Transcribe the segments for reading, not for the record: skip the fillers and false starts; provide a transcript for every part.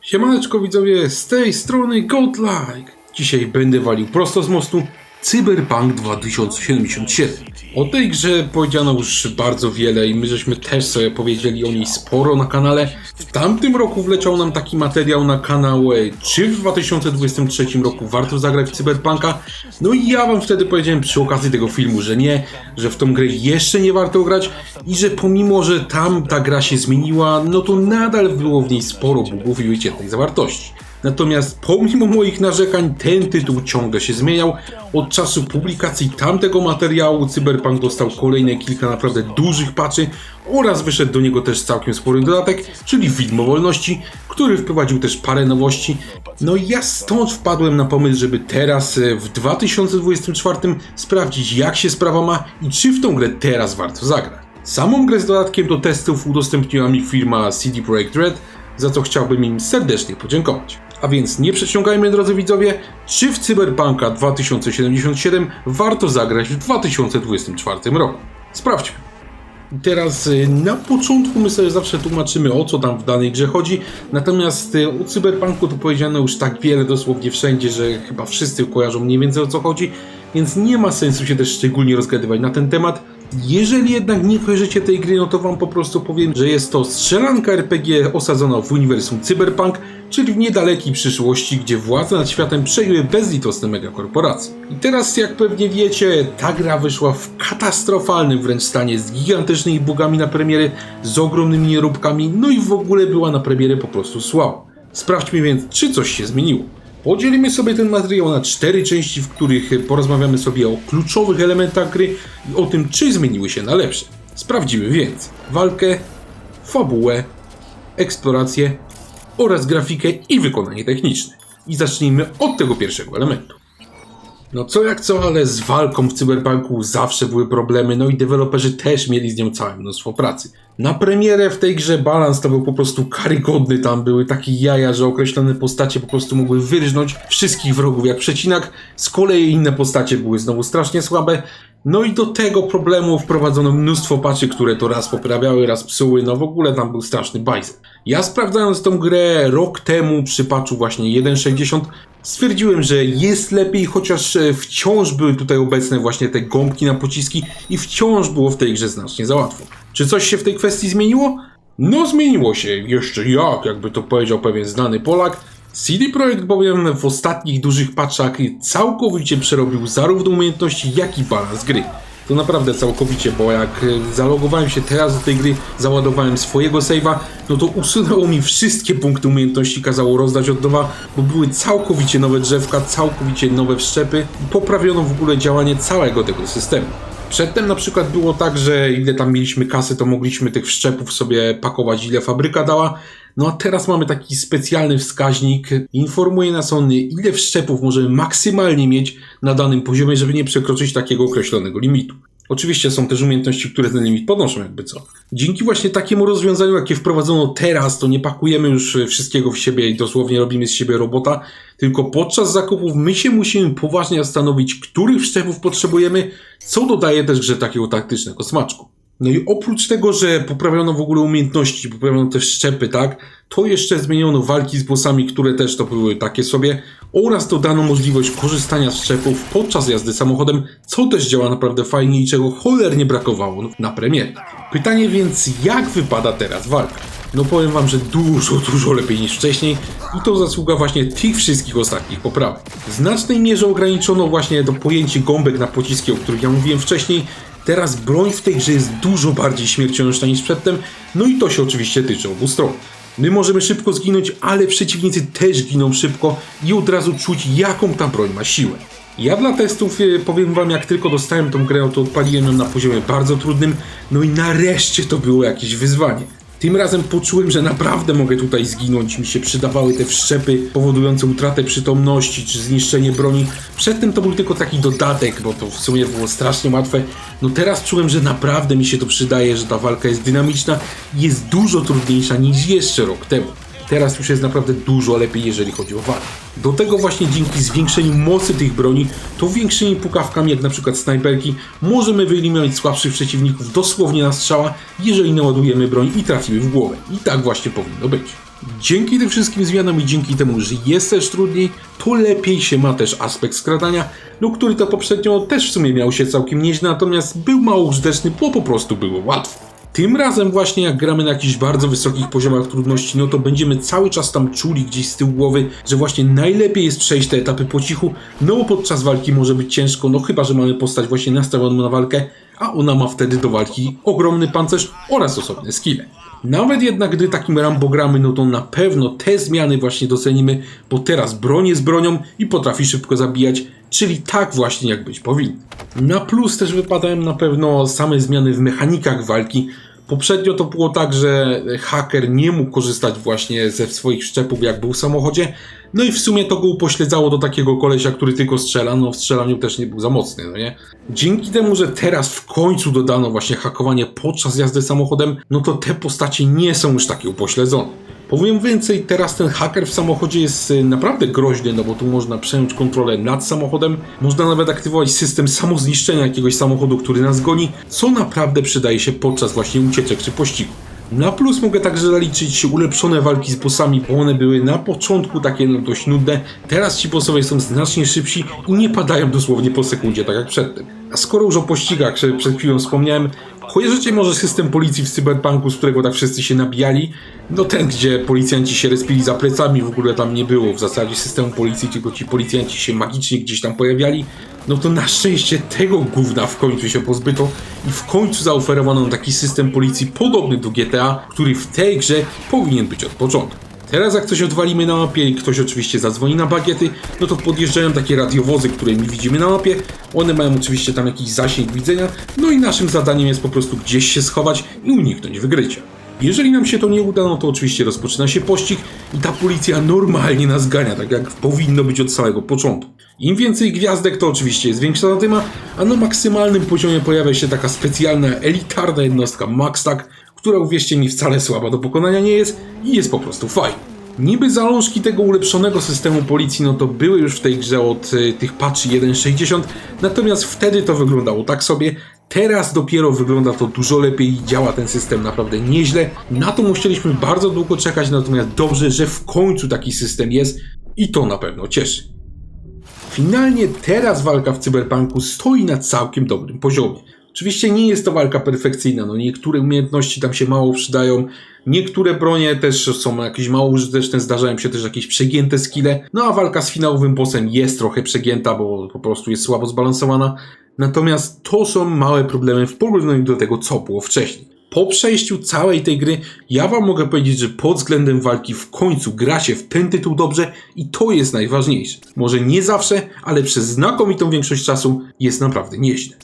Siemaneczko widzowie, z tej strony Godlike. Dzisiaj będę walił prosto z mostu Cyberpunk 2077. O tej grze powiedziano już bardzo wiele i my żeśmy też sobie powiedzieli o niej sporo na kanale. W tamtym roku wleciał nam taki materiał na kanał, czy w 2023 roku warto zagrać w Cyberpunka. No i ja wam wtedy powiedziałem przy okazji tego filmu, że nie, że w tą grę jeszcze nie warto grać i że pomimo, że tam ta gra się zmieniła, no to nadal było w niej sporo bugów i wyciętej zawartości. Natomiast pomimo moich narzekań ten tytuł ciągle się zmieniał. Od czasu publikacji tamtego materiału Cyberpunk dostał kolejne kilka naprawdę dużych patchy oraz wyszedł do niego też całkiem spory dodatek, czyli Widmo Wolności, który wprowadził też parę nowości. No i ja stąd wpadłem na pomysł, żeby teraz w 2024 sprawdzić, jak się sprawa ma i czy w tą grę teraz warto zagrać. Samą grę z dodatkiem do testów udostępniła mi firma CD Projekt Red, za co chciałbym im serdecznie podziękować. A więc nie przeciągajmy, drodzy widzowie, czy w Cyberpunka 2077 warto zagrać w 2024 roku? Sprawdźmy. Teraz na początku my sobie zawsze tłumaczymy, o co tam w danej grze chodzi, natomiast o Cyberpunku to powiedziano już tak wiele dosłownie wszędzie, że chyba wszyscy kojarzą mniej więcej o co chodzi, więc nie ma sensu się też szczególnie rozgadywać na ten temat. Jeżeli jednak nie kojarzycie tej gry, no to wam po prostu powiem, że jest to strzelanka RPG osadzona w uniwersum Cyberpunk, czyli w niedalekiej przyszłości, gdzie władzę nad światem przejęły bezlitosne megakorporacje. I teraz, jak pewnie wiecie, ta gra wyszła w katastrofalnym wręcz stanie, z gigantycznymi bugami na premiery, z ogromnymi nieróbkami, no i w ogóle była na premierę po prostu słaba. Sprawdźmy więc, czy coś się zmieniło. Podzielimy sobie ten materiał na 4 części, w których porozmawiamy sobie o kluczowych elementach gry i o tym, czy zmieniły się na lepsze. Sprawdzimy więc walkę, fabułę, eksplorację oraz grafikę i wykonanie techniczne. I zacznijmy od tego pierwszego elementu. No co jak co, ale z walką w Cyberpunku zawsze były problemy, no i deweloperzy też mieli z nią całe mnóstwo pracy. Na premierę w tej grze balans to był po prostu karygodny, tam były takie jaja, że określone postacie po prostu mogły wyrżnąć wszystkich wrogów jak przecinak, z kolei inne postacie były znowu strasznie słabe. No i do tego problemu wprowadzono mnóstwo patchy, które to raz poprawiały, raz psuły, no w ogóle tam był straszny bajzel. Ja sprawdzając tą grę rok temu przy patchu właśnie 1.60 stwierdziłem, że jest lepiej, chociaż wciąż były tutaj obecne właśnie te gąbki na pociski i wciąż było w tej grze znacznie za łatwo. Czy coś się w tej kwestii zmieniło? No zmieniło się, jeszcze jak, jakby to powiedział pewien znany Polak. CD Projekt bowiem w ostatnich dużych patchach całkowicie przerobił zarówno umiejętności, jak i balans gry. To naprawdę całkowicie, bo jak zalogowałem się teraz do tej gry, załadowałem swojego save'a, no to usunęło mi wszystkie punkty umiejętności, kazało rozdać od nowa, bo były całkowicie nowe drzewka, całkowicie nowe wszczepy i poprawiono w ogóle działanie całego tego systemu. Przedtem na przykład było tak, że ile tam mieliśmy kasy, to mogliśmy tych wszczepów sobie pakować, ile fabryka dała. No a teraz mamy taki specjalny wskaźnik, informuje nas on, ile wszczepów możemy maksymalnie mieć na danym poziomie, żeby nie przekroczyć takiego określonego limitu. Oczywiście są też umiejętności, które ten limit podnoszą, jakby co. Dzięki właśnie takiemu rozwiązaniu, jakie wprowadzono teraz, to nie pakujemy już wszystkiego w siebie i dosłownie robimy z siebie robota, tylko podczas zakupów my się musimy poważnie zastanowić, których wszczepów potrzebujemy, co dodaje też grze takiego taktycznego smaczku. No i oprócz tego, że poprawiono w ogóle umiejętności, poprawiono też szczepy, tak, to jeszcze zmieniono walki z bossami, które też to były takie sobie, oraz dodano możliwość korzystania z szczepów podczas jazdy samochodem, co też działa naprawdę fajnie i czego cholernie brakowało na premierze. Pytanie więc, jak wypada teraz walka? No powiem wam, że dużo lepiej niż wcześniej i to zasługa właśnie tych wszystkich ostatnich poprawek. W znacznej mierze ograniczono właśnie to pojęcie gąbek na pociski, o których ja mówiłem wcześniej. Teraz broń w tej grze jest dużo bardziej śmiercionośna niż przedtem, no i to się oczywiście tyczy obu stron. My możemy szybko zginąć, ale przeciwnicy też giną szybko i od razu czuć, jaką ta broń ma siłę. Ja dla testów powiem wam, jak tylko dostałem tą grę, to odpaliłem ją na poziomie bardzo trudnym, no i nareszcie to było jakieś wyzwanie. Tym razem poczułem, że naprawdę mogę tutaj zginąć, mi się przydawały te wszczepy powodujące utratę przytomności czy zniszczenie broni. Przedtem to był tylko taki dodatek, bo to w sumie było strasznie łatwe. No teraz czułem, że naprawdę mi się to przydaje, że ta walka jest dynamiczna i jest dużo trudniejsza niż jeszcze rok temu. Teraz już jest naprawdę dużo lepiej, jeżeli chodzi o walkę. Do tego właśnie dzięki zwiększeniu mocy tych broni, to większymi pukawkami, jak na przykład snajperki, możemy wyeliminować słabszych przeciwników dosłownie na strzała, jeżeli naładujemy broń i trafimy w głowę. I tak właśnie powinno być. Dzięki tym wszystkim zmianom i dzięki temu, że jest też trudniej, to lepiej się ma też aspekt skradania, no który to poprzednio też w sumie miał się całkiem nieźle, natomiast był mało użyteczny, bo po prostu było łatwo. Tym razem właśnie jak gramy na jakichś bardzo wysokich poziomach trudności, no to będziemy cały czas tam czuli gdzieś z tyłu głowy, że właśnie najlepiej jest przejść te etapy po cichu, no bo podczas walki może być ciężko, no chyba że mamy postać właśnie nastawioną na walkę, a ona ma wtedy do walki ogromny pancerz oraz osobne skille. Nawet jednak gdy takim Rambo gramy, no to na pewno te zmiany właśnie docenimy, bo teraz broń jest bronią i potrafi szybko zabijać, czyli tak właśnie jak być powinno. Na plus też wypadają na pewno same zmiany w mechanikach walki. Poprzednio to było tak, że haker nie mógł korzystać właśnie ze swoich szczepów jak był w samochodzie, no i w sumie to go upośledzało do takiego kolesia, który tylko strzela, no w strzelaniu też nie był za mocny, no nie? Dzięki temu, że teraz w końcu dodano właśnie hakowanie podczas jazdy samochodem, no to te postacie nie są już takie upośledzone. Powiem więcej, teraz ten haker w samochodzie jest naprawdę groźny, no bo tu można przejąć kontrolę nad samochodem, można nawet aktywować system samozniszczenia jakiegoś samochodu, który nas goni, co naprawdę przydaje się podczas właśnie ucieczek czy pościgu. Na plus mogę także zaliczyć ulepszone walki z bossami, bo one były na początku takie dość nudne, teraz ci bossowie są znacznie szybsi i nie padają dosłownie po sekundzie, tak jak przedtem. A skoro już o pościgach przed chwilą wspomniałem, kojarzycie może system policji w Cyberpunku, z którego tak wszyscy się nabijali? No ten, gdzie policjanci się respili za plecami, w ogóle tam nie było w zasadzie systemu policji, tylko ci policjanci się magicznie gdzieś tam pojawiali. No to na szczęście tego gówna w końcu się pozbyto i w końcu zaoferowano nam taki system policji podobny do GTA, który w tej grze powinien być od początku. Teraz jak coś odwalimy na mapie i ktoś oczywiście zadzwoni na bagiety, no to podjeżdżają takie radiowozy, które my widzimy na mapie. One mają oczywiście tam jakiś zasięg widzenia, no i naszym zadaniem jest po prostu gdzieś się schować i uniknąć wygrycia. Jeżeli nam się to nie uda, no to oczywiście rozpoczyna się pościg i ta policja normalnie nas gania, tak jak powinno być od samego początku. Im więcej gwiazdek, to oczywiście jest większa zadyma, a na maksymalnym poziomie pojawia się taka specjalna, elitarna jednostka MaxTac, która uwierzcie mi wcale słaba do pokonania nie jest i jest po prostu fajna. Niby zalążki tego ulepszonego systemu policji, no to były już w tej grze od tych patchy 1.60, natomiast wtedy to wyglądało tak sobie. Teraz dopiero wygląda to dużo lepiej i działa ten system naprawdę nieźle. Na to musieliśmy bardzo długo czekać, natomiast dobrze, że w końcu taki system jest i to na pewno cieszy. Finalnie teraz walka w Cyberpunku stoi na całkiem dobrym poziomie. Oczywiście nie jest to walka perfekcyjna, no niektóre umiejętności tam się mało przydają, niektóre bronie też są jakieś mało użyteczne, zdarzają się też jakieś przegięte skille, no a walka z finałowym bossem jest trochę przegięta, bo po prostu jest słabo zbalansowana, natomiast to są małe problemy w porównaniu do tego, co było wcześniej. Po przejściu całej tej gry, ja wam mogę powiedzieć, że pod względem walki w końcu gra się w ten tytuł dobrze i to jest najważniejsze. Może nie zawsze, ale przez znakomitą większość czasu jest naprawdę nieźle.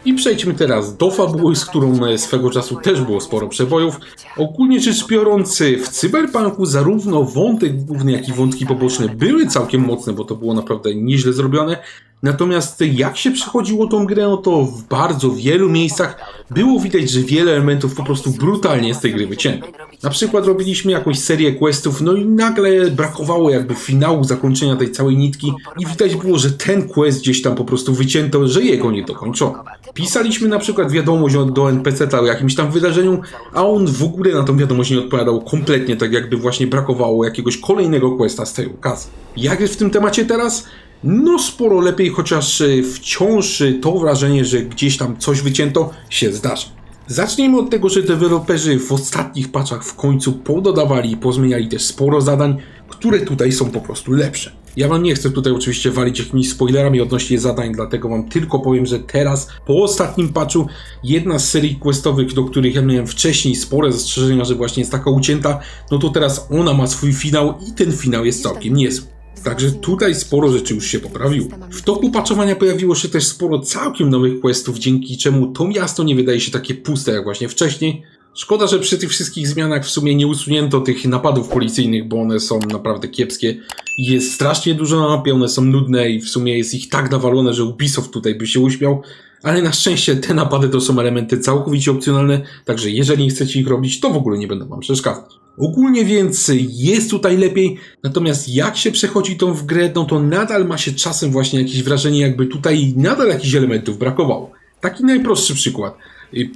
I przejdźmy teraz do fabuły, z którą swego czasu też było sporo przebojów. Ogólnie rzecz biorąc, w Cyberpunku zarówno wątek główny, jak i wątki poboczne były całkiem mocne, bo to było naprawdę nieźle zrobione. Natomiast jak się przechodziło tą grę, no to w bardzo wielu miejscach było widać, że wiele elementów po prostu brutalnie z tej gry wycięto. Na przykład robiliśmy jakąś serię questów, no i nagle brakowało jakby finału, zakończenia tej całej nitki i widać było, że ten quest gdzieś tam po prostu wycięto, że jego nie dokończono. Pisaliśmy na przykład wiadomość do NPC-ta o jakimś tam wydarzeniu, a on w ogóle na tą wiadomość nie odpowiadał kompletnie, tak jakby właśnie brakowało jakiegoś kolejnego questa z tej okazji. Jak jest w tym temacie teraz? No sporo lepiej, chociaż wciąż to wrażenie, że gdzieś tam coś wycięto, się zdarza. Zacznijmy od tego, że deweloperzy w ostatnich patchach w końcu pododawali i pozmieniali też sporo zadań, które tutaj są po prostu lepsze. Ja wam nie chcę tutaj oczywiście walić jakimiś spoilerami odnośnie zadań, dlatego wam tylko powiem, że teraz po ostatnim patchu jedna z serii questowych, do których ja miałem wcześniej spore zastrzeżenia, że właśnie jest taka ucięta, no to teraz ona ma swój finał i ten finał jest całkiem niezły. Także tutaj sporo rzeczy już się poprawiło. W toku patchowania pojawiło się też sporo całkiem nowych questów, dzięki czemu to miasto nie wydaje się takie puste jak właśnie wcześniej. Szkoda, że przy tych wszystkich zmianach w sumie nie usunięto tych napadów policyjnych, bo one są naprawdę kiepskie. Jest strasznie dużo na mapie, one są nudne i w sumie jest ich tak nawalone, że Ubisoft tutaj by się uśmiał. Ale na szczęście te napady to są elementy całkowicie opcjonalne, także jeżeli nie chcecie ich robić, to w ogóle nie będą wam przeszkadzać. Ogólnie więc jest tutaj lepiej, natomiast jak się przechodzi tą w grę, no to nadal ma się czasem właśnie jakieś wrażenie, jakby tutaj nadal jakichś elementów brakowało. Taki najprostszy przykład.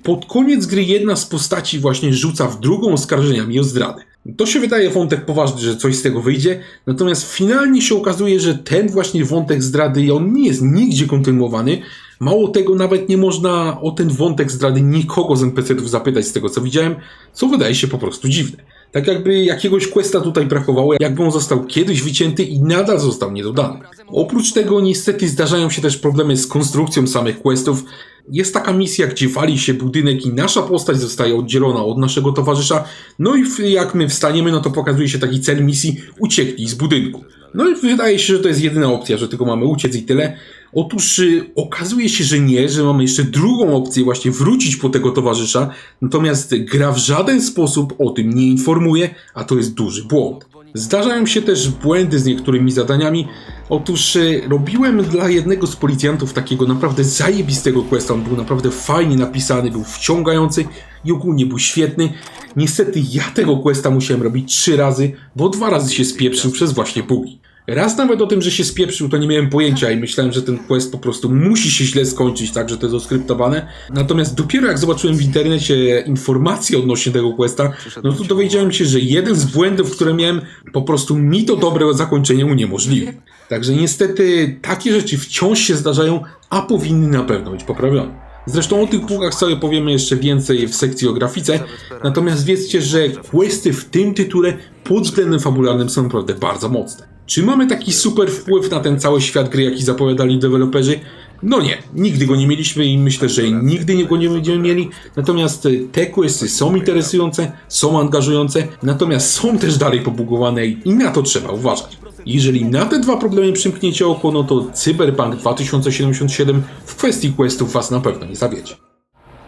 Pod koniec gry jedna z postaci właśnie rzuca w drugą oskarżeniami o zdradę. To się wydaje wątek poważny, że coś z tego wyjdzie, natomiast finalnie się okazuje, że ten właśnie wątek zdrady, on nie jest nigdzie kontynuowany. Mało tego, nawet nie można o ten wątek zdrady nikogo z NPC-ów zapytać z tego co widziałem, co wydaje się po prostu dziwne. Tak jakby jakiegoś questa tutaj brakowało, jakby on został kiedyś wycięty i nadal został niedodany. Oprócz tego niestety zdarzają się też problemy z konstrukcją samych questów. Jest taka misja, gdzie wali się budynek i nasza postać zostaje oddzielona od naszego towarzysza. No i jak my wstaniemy, no to pokazuje się taki cel misji: ucieknij z budynku. No i wydaje się, że to jest jedyna opcja, że tylko mamy uciec i tyle. Otóż okazuje się, że nie, że mamy jeszcze drugą opcję, właśnie wrócić po tego towarzysza, natomiast gra w żaden sposób o tym nie informuje, a to jest duży błąd. Zdarzają się też błędy z niektórymi zadaniami. Otóż robiłem dla jednego z policjantów takiego naprawdę zajebistego questa, on był naprawdę fajnie napisany, był wciągający i ogólnie był świetny. Niestety ja tego questa musiałem robić 3 razy, bo 2 razy się spieprzył przez właśnie bugi. Raz nawet o tym, że się spieprzył, to nie miałem pojęcia i myślałem, że ten quest po prostu musi się źle skończyć, tak, że to jest oskryptowane. Natomiast dopiero jak zobaczyłem w internecie informacje odnośnie tego questa, no to dowiedziałem się, że jeden z błędów, które miałem, po prostu mi to dobre zakończenie uniemożliwił. Także niestety takie rzeczy wciąż się zdarzają, a powinny na pewno być poprawione. Zresztą o tych bugach sobie powiemy jeszcze więcej w sekcji o grafice, natomiast wiedzcie, że questy w tym tytule pod względem fabularnym są naprawdę bardzo mocne. Czy mamy taki super wpływ na ten cały świat gry, jaki zapowiadali deweloperzy? No nie, nigdy go nie mieliśmy i myślę, że nigdy go nie będziemy mieli. Natomiast te questy są interesujące, są angażujące, natomiast są też dalej pobugowane i na to trzeba uważać. Jeżeli na te 2 problemy przymkniecie oko, no to Cyberpunk 2077 w kwestii questów was na pewno nie zawiedzie.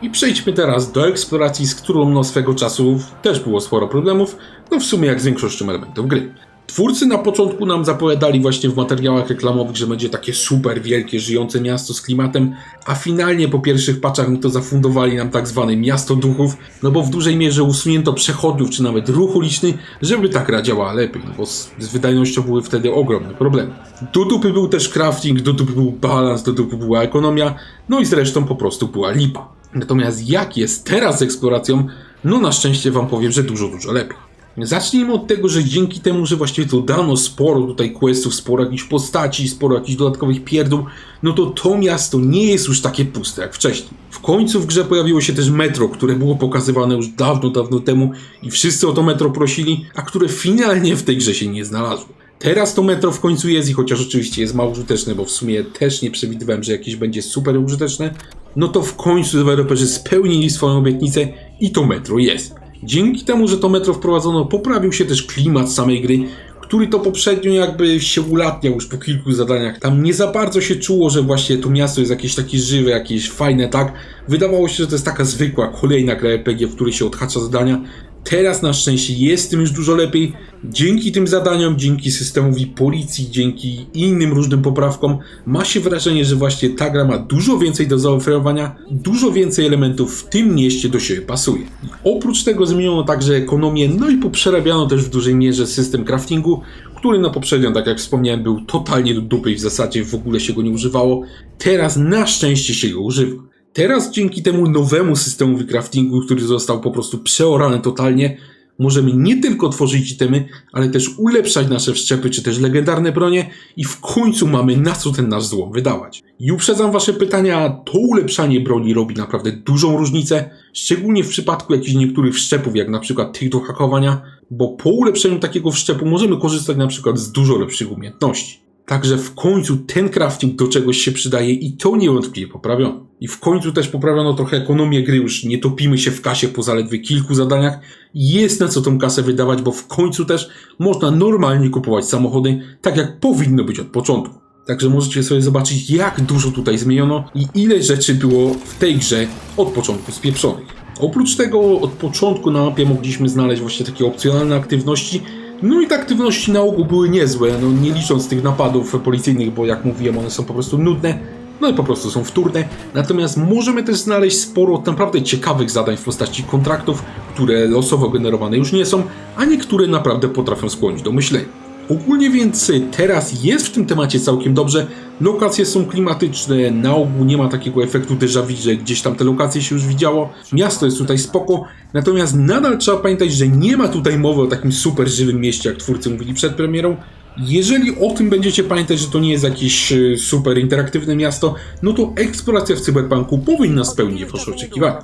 I przejdźmy teraz do eksploracji, z którą no swego czasu też było sporo problemów, no w sumie jak z większością elementów gry. Twórcy na początku nam zapowiadali właśnie w materiałach reklamowych, że będzie takie super wielkie, żyjące miasto z klimatem, a finalnie po pierwszych patchach to zafundowali nam tak zwane miasto duchów, no bo w dużej mierze usunięto przechodniów czy nawet ruch uliczny, żeby ta gra działała lepiej, no bo z wydajnością były wtedy ogromne problemy. Do dupy był też crafting, do dupy był balans, do dupy była ekonomia, no i zresztą po prostu była lipa. Natomiast jak jest teraz z eksploracją, no na szczęście wam powiem, że dużo lepiej. Zacznijmy od tego, że dzięki temu, że właściwie dodano sporo tutaj questów, sporo jakichś postaci, sporo jakichś dodatkowych pierdół, no to miasto nie jest już takie puste jak wcześniej. W końcu w grze pojawiło się też metro, które było pokazywane już dawno temu i wszyscy o to metro prosili, a które finalnie w tej grze się nie znalazło. Teraz to metro w końcu jest i chociaż oczywiście jest mało użyteczne, bo w sumie też nie przewidywałem, że jakieś będzie super użyteczne, no to w końcu deweloperzy spełnili swoją obietnicę i to metro jest. Dzięki temu, że to metro wprowadzono, poprawił się też klimat samej gry, który to poprzednio jakby się ulatniał już po kilku zadaniach. Tam nie za bardzo się czuło, że właśnie to miasto jest jakieś takie żywe, jakieś fajne, tak? Wydawało się, że to jest taka zwykła, kolejna gra RPG, w której się odhacza zadania. Teraz na szczęście jest tym już dużo lepiej. Dzięki tym zadaniom, dzięki systemowi policji, dzięki innym różnym poprawkom ma się wrażenie, że właśnie ta gra ma dużo więcej do zaoferowania, dużo więcej elementów w tym mieście do siebie pasuje. I oprócz tego zmieniono także ekonomię, no i poprzerabiano też w dużej mierze system craftingu, który no poprzednio, tak jak wspomniałem, był totalnie do dupy i w zasadzie w ogóle się go nie używało. Teraz na szczęście się go używa. Teraz dzięki temu nowemu systemowi craftingu, który został po prostu przeorany totalnie, możemy nie tylko tworzyć itemy, ale też ulepszać nasze wszczepy czy też legendarne bronie i w końcu mamy na co ten nasz złom wydawać. I uprzedzam wasze pytania, to ulepszanie broni robi naprawdę dużą różnicę, szczególnie w przypadku jakichś niektórych wszczepów, jak na przykład tych do hakowania, bo po ulepszeniu takiego wszczepu możemy korzystać na przykład z dużo lepszych umiejętności. Także w końcu ten crafting do czegoś się przydaje i to niewątpliwie poprawiono. I w końcu też poprawiono trochę ekonomię gry, już nie topimy się w kasie po zaledwie kilku zadaniach. Jest na co tą kasę wydawać, bo w końcu też można normalnie kupować samochody, tak jak powinno być od początku. Także możecie sobie zobaczyć, jak dużo tutaj zmieniono i ile rzeczy było w tej grze od początku spieprzonych. Oprócz tego od początku na mapie mogliśmy znaleźć właśnie takie opcjonalne aktywności. No i te aktywności na ogół były niezłe, no nie licząc tych napadów policyjnych, bo jak mówiłem, one są po prostu nudne, no i po prostu są wtórne. Natomiast możemy też znaleźć sporo naprawdę ciekawych zadań w postaci kontraktów, które losowo generowane już nie są, a niektóre naprawdę potrafią skłonić do myślenia. Ogólnie więc teraz jest w tym temacie całkiem dobrze. Lokacje są klimatyczne, na ogół nie ma takiego efektu déjà vu, że gdzieś tam te lokacje się już widziało. Miasto jest tutaj spoko, natomiast nadal trzeba pamiętać, że nie ma tutaj mowy o takim super żywym mieście, jak twórcy mówili przed premierą. Jeżeli o tym będziecie pamiętać, że to nie jest jakieś super interaktywne miasto, no to eksploracja w Cyberpunku powinna spełnić wasze oczekiwania.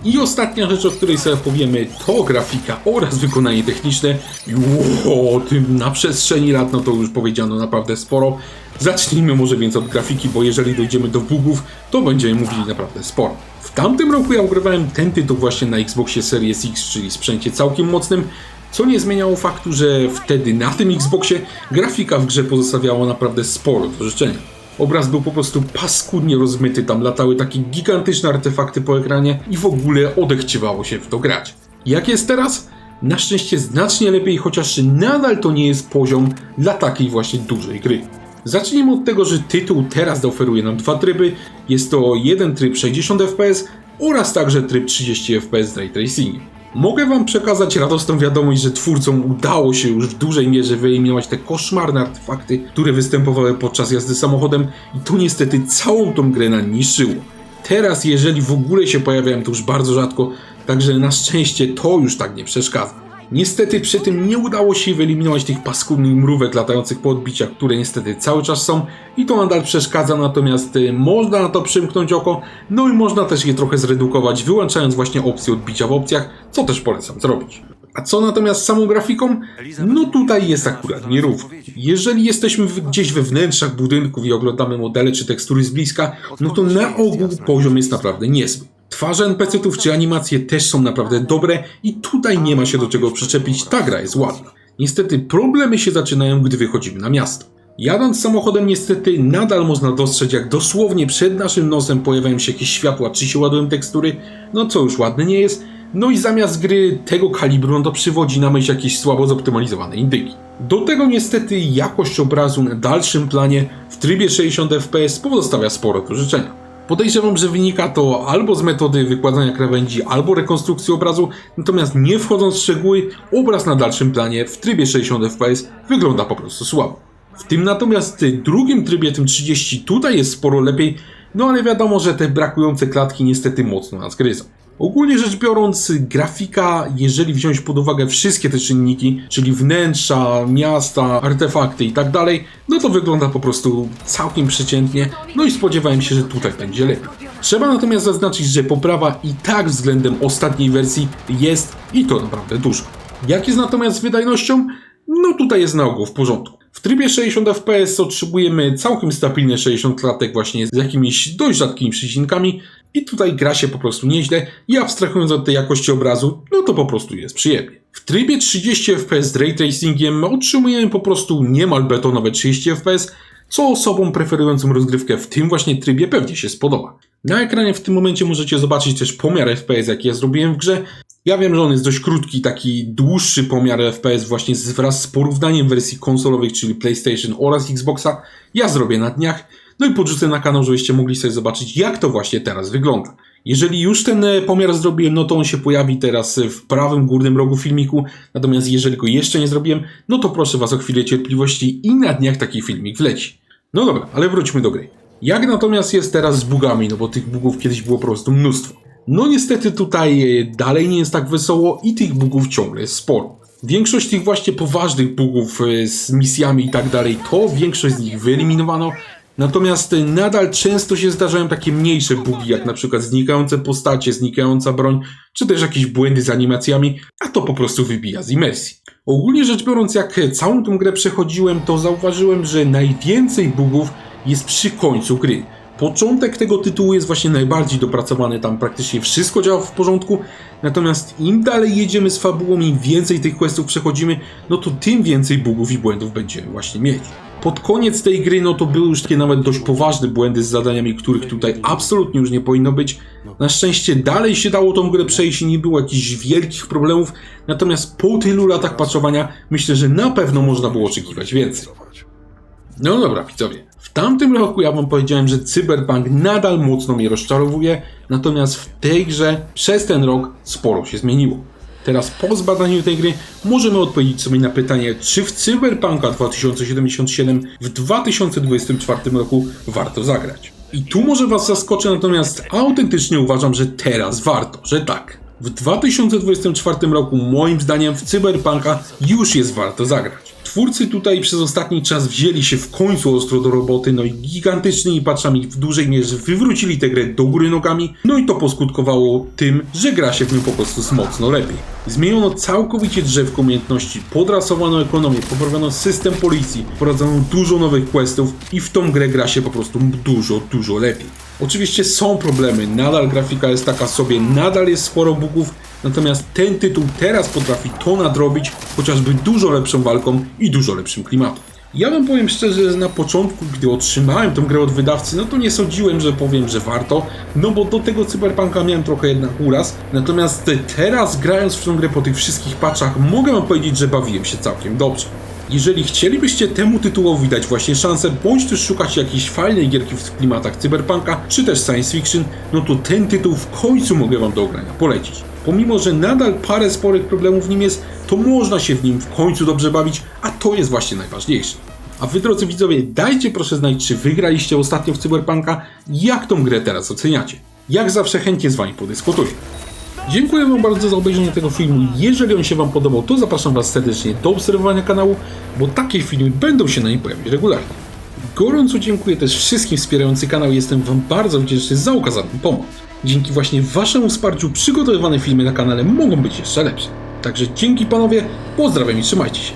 I ostatnia rzecz, o której sobie powiemy, to grafika oraz wykonanie techniczne. I o tym na przestrzeni lat, no to już powiedziano naprawdę sporo. Zacznijmy może więc od grafiki, bo jeżeli dojdziemy do bugów, to będziemy mówili naprawdę sporo. W tamtym roku ja ogrywałem ten tytuł właśnie na Xboxie Series X, czyli sprzęcie całkiem mocnym, co nie zmieniało faktu, że wtedy na tym Xboxie grafika w grze pozostawiała naprawdę sporo do życzenia. Obraz był po prostu paskudnie rozmyty, tam latały takie gigantyczne artefakty po ekranie i w ogóle odechciewało się w to grać. Jak jest teraz? Na szczęście znacznie lepiej, chociaż nadal to nie jest poziom dla takiej właśnie dużej gry. Zacznijmy od tego, że tytuł teraz oferuje nam dwa tryby. Jest to jeden tryb 60 fps oraz także tryb 30 fps z Ray Tracingiem. Mogę wam przekazać radosną wiadomość, że twórcom udało się już w dużej mierze wyeliminować te koszmarne artefakty, które występowały podczas jazdy samochodem i to niestety całą tą grę naniszczyło. Teraz jeżeli w ogóle się pojawiają, to już bardzo rzadko, także na szczęście to już tak nie przeszkadza. Niestety przy tym nie udało się wyeliminować tych paskudnych mrówek latających po odbiciach, które niestety cały czas są i to nadal przeszkadza, natomiast można na to przymknąć oko, no i można też je trochę zredukować, wyłączając właśnie opcję odbicia w opcjach, co też polecam zrobić. A co natomiast z samą grafiką? No tutaj jest akurat nierówno. Jeżeli jesteśmy gdzieś we wnętrzach budynków i oglądamy modele czy tekstury z bliska, no to na ogół poziom jest naprawdę niezły. Twarze NPC-ów czy animacje też są naprawdę dobre i tutaj nie ma się do czego przyczepić, ta gra jest ładna. Niestety problemy się zaczynają, gdy wychodzimy na miasto. Jadąc samochodem niestety nadal można dostrzec, jak dosłownie przed naszym nosem pojawiają się jakieś światła czy się ładują tekstury, no co już ładne nie jest. No i zamiast gry tego kalibru, no to przywodzi na myśl jakieś słabo zoptymalizowane indyki. Do tego niestety jakość obrazu na dalszym planie w trybie 60 fps pozostawia sporo do życzenia. Podejrzewam, że wynika to albo z metody wykładania krawędzi, albo rekonstrukcji obrazu, natomiast nie wchodząc w szczegóły, obraz na dalszym planie w trybie 60 fps wygląda po prostu słabo. W tym natomiast drugim trybie, tym 30, tutaj jest sporo lepiej, no ale wiadomo, że te brakujące klatki niestety mocno nas gryzą. Ogólnie rzecz biorąc, grafika, jeżeli wziąć pod uwagę wszystkie te czynniki, czyli wnętrza, miasta, artefakty i tak dalej, no to wygląda po prostu całkiem przeciętnie, no i spodziewałem się, że tutaj będzie lepiej. Trzeba natomiast zaznaczyć, że poprawa i tak względem ostatniej wersji jest i to naprawdę dużo. Jak jest natomiast z wydajnością? No tutaj jest na ogół w porządku. W trybie 60 fps otrzymujemy całkiem stabilne 60 klatek właśnie z jakimiś dość rzadkimi przecinkami i tutaj gra się po prostu nieźle i abstrahując od tej jakości obrazu, no to po prostu jest przyjemnie. W trybie 30 fps z Ray Tracingiem otrzymujemy po prostu niemal betonowe 30 fps, co osobom preferującym rozgrywkę w tym właśnie trybie pewnie się spodoba. Na ekranie w tym momencie możecie zobaczyć też pomiar FPS, jaki ja zrobiłem w grze. Ja wiem, że on jest dość krótki, taki dłuższy pomiar FPS właśnie wraz z porównaniem wersji konsolowych, czyli PlayStation oraz Xboxa. Ja zrobię na dniach, no i podrzucę na kanał, żebyście mogli sobie zobaczyć, jak to właśnie teraz wygląda. Jeżeli już ten pomiar zrobiłem, no to on się pojawi teraz w prawym górnym rogu filmiku, natomiast jeżeli go jeszcze nie zrobiłem, no to proszę was o chwilę cierpliwości i na dniach taki filmik wleci. No dobra, ale wróćmy do gry. Jak natomiast jest teraz z bugami, no bo tych bugów kiedyś było po prostu mnóstwo. No niestety tutaj dalej nie jest tak wesoło i tych bugów ciągle jest sporo. Większość tych właśnie poważnych bugów z misjami i tak dalej, to większość z nich wyeliminowano. Natomiast nadal często się zdarzają takie mniejsze bugi, jak na przykład znikające postacie, znikająca broń, czy też jakieś błędy z animacjami, a to po prostu wybija z imersji. Ogólnie rzecz biorąc, jak całą tą grę przechodziłem, to zauważyłem, że najwięcej bugów jest przy końcu gry. Początek tego tytułu jest właśnie najbardziej dopracowany, tam praktycznie wszystko działa w porządku, natomiast im dalej jedziemy z fabułą, im więcej tych questów przechodzimy, no to tym więcej bugów i błędów będziemy właśnie mieć. Pod koniec tej gry, no to były już takie nawet dość poważne błędy z zadaniami, których tutaj absolutnie już nie powinno być. Na szczęście dalej się dało tą grę przejść i nie było jakichś wielkich problemów, natomiast po tylu latach patchowania myślę, że na pewno można było oczekiwać więcej. No dobra, widzowie. W tamtym roku ja wam powiedziałem, że Cyberpunk nadal mocno mnie rozczarowuje, natomiast w tej grze przez ten rok sporo się zmieniło. Teraz po zbadaniu tej gry możemy odpowiedzieć sobie na pytanie, czy w Cyberpunka 2077 w 2024 roku warto zagrać. I tu może was zaskoczę, natomiast autentycznie uważam, że teraz warto, że tak. W 2024 roku moim zdaniem w Cyberpunka już jest warto zagrać. Twórcy tutaj przez ostatni czas wzięli się w końcu ostro do roboty, no i gigantycznymi patchami w dużej mierze wywrócili tę grę do góry nogami, no i to poskutkowało tym, że gra się w nią po prostu mocno lepiej. Zmieniono całkowicie drzewko umiejętności, podrasowano ekonomię, poprawiono system policji, wprowadzono dużo nowych questów i w tą grę gra się po prostu dużo lepiej. Oczywiście są problemy, nadal grafika jest taka sobie, nadal jest sporo bugów, natomiast ten tytuł teraz potrafi to nadrobić, chociażby dużo lepszą walką i dużo lepszym klimatem. Ja wam powiem szczerze, że na początku, gdy otrzymałem tę grę od wydawcy, no to nie sądziłem, że powiem, że warto, no bo do tego Cyberpunka miałem trochę jednak uraz, natomiast teraz grając w tę grę po tych wszystkich patchach, mogę wam powiedzieć, że bawiłem się całkiem dobrze. Jeżeli chcielibyście temu tytułowi dać właśnie szansę, bądź też szukać jakiejś fajnej gierki w klimatach Cyberpunka, czy też science fiction, no to ten tytuł w końcu mogę wam do ogrania polecić. Pomimo, że nadal parę sporych problemów w nim jest, to można się w nim w końcu dobrze bawić, a to jest właśnie najważniejsze. A wy, drodzy widzowie, dajcie proszę znać, czy wygraliście ostatnio w Cyberpunka, jak tą grę teraz oceniacie. Jak zawsze chętnie z wami podyskutuję. Dziękuję wam bardzo za obejrzenie tego filmu. Jeżeli on się wam podobał, to zapraszam was serdecznie do obserwowania kanału, bo takie filmy będą się na nim pojawiać regularnie. Gorąco dziękuję też wszystkim wspierającym kanał i jestem wam bardzo wdzięczny za okazaną pomoc. Dzięki właśnie waszemu wsparciu przygotowywane filmy na kanale mogą być jeszcze lepsze. Także dzięki panowie, pozdrawiam i trzymajcie się.